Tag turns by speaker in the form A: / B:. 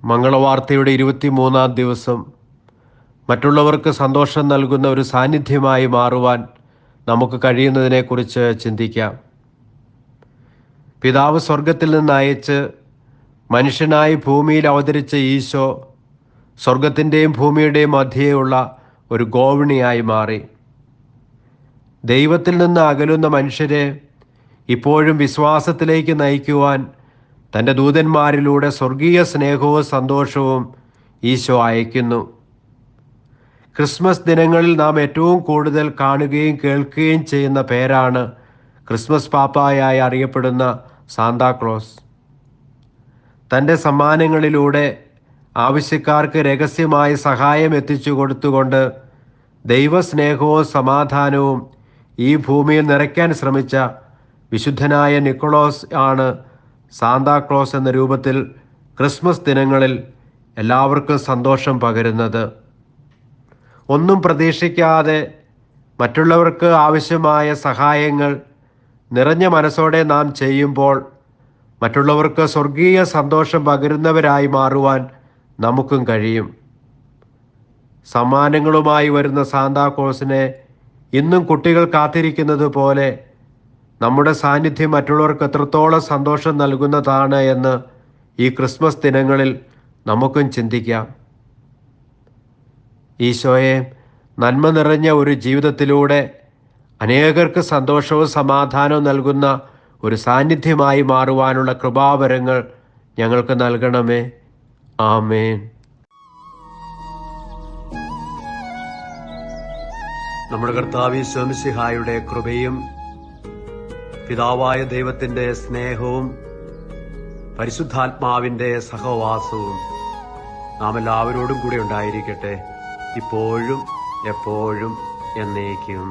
A: മംഗളവാർത്തയുടെ 23-ാം ദിവസം മറ്റുള്ളവർക്ക് സന്തോഷം നൽകുന്ന ഒരു സാന്നിധ്യമായി മാറുവാൻ നമുക്ക് കഴിയുന്നതിനെക്കുറിച്ച് ചിന്തിക്കാം. പിതാവ് സ്വർഗത്തിൽ നിന്ന് അയച്ച് മനുഷ്യനായി ഭൂമിയിൽ അവതരിച്ച ഈശോ സ്വർഗത്തിൻ്റെയും ഭൂമിയുടെയും മധ്യേയുള്ള ഒരു ഗോവണിയായി മാറി. ദൈവത്തിൽ നിന്ന് അകലുന്ന മനുഷ്യരെ ഇപ്പോഴും വിശ്വാസത്തിലേക്ക് നയിക്കുവാൻ തൻ്റെ ദൂതന്മാരിലൂടെ സ്വർഗീയ സ്നേഹവും സന്തോഷവും ഈശോ അയക്കുന്നു. ക്രിസ്മസ് ദിനങ്ങളിൽ നാം ഏറ്റവും കൂടുതൽ കാണുകയും കേൾക്കുകയും ചെയ്യുന്ന പേരാണ് ക്രിസ്മസ് പാപ്പായായി അറിയപ്പെടുന്ന സാന്താക്ലോസ്. തൻ്റെ സമ്മാനങ്ങളിലൂടെ ആവശ്യക്കാർക്ക് രഹസ്യമായി സഹായം എത്തിച്ചു കൊടുത്തുകൊണ്ട് ദൈവസ്നേഹവും സമാധാനവും ഈ ഭൂമിയിൽ നിറയ്ക്കാൻ ശ്രമിച്ച വിശുദ്ധനായ നിക്കോളോസ് ആണ് സാന്താക്ലോസ് എന്ന രൂപത്തിൽ ക്രിസ്മസ് ദിനങ്ങളിൽ എല്ലാവർക്കും സന്തോഷം പകരുന്നത്. ഒന്നും പ്രതീക്ഷിക്കാതെ മറ്റുള്ളവർക്ക് ആവശ്യമായ സഹായങ്ങൾ നിറഞ്ഞ മനസ്സോടെ നാം ചെയ്യുമ്പോൾ മറ്റുള്ളവർക്ക് സ്വർഗീയ സന്തോഷം പകരുന്നവരായി മാറുവാൻ നമുക്കും കഴിയും. സമ്മാനങ്ങളുമായി വരുന്ന സാന്താക്ലോസിനെ ഇന്നും കുട്ടികൾ കാത്തിരിക്കുന്നത് പോലെ നമ്മുടെ സാന്നിധ്യം മറ്റുള്ളവർക്ക് എത്രത്തോളം സന്തോഷം നൽകുന്നതാണ് എന്ന് ഈ ക്രിസ്മസ് ദിനങ്ങളിൽ നമുക്കും ചിന്തിക്കാം. ഈശോയെ നന്മ നിറഞ്ഞ ഒരു ജീവിതത്തിലൂടെ അനേകർക്ക് സന്തോഷവും സമാധാനവും നൽകുന്ന ഒരു സാന്നിധ്യമായി മാറുവാനുള്ള കൃപാവരങ്ങൾ ഞങ്ങൾക്ക് നൽകണമേ. ആമേൻ. നമ്മുടെ കർത്താവ് ഈശോ മിശിഹായുടെ കൃപയും പിതാവായ ദൈവത്തിൻ്റെ സ്നേഹവും പരിശുദ്ധാത്മാവിൻ്റെ സഹവാസവും നാം എല്ലാവരോടും കൂടെ ഉണ്ടായിരിക്കട്ടെ, ഇപ്പോഴും എപ്പോഴും എന്നേക്കും.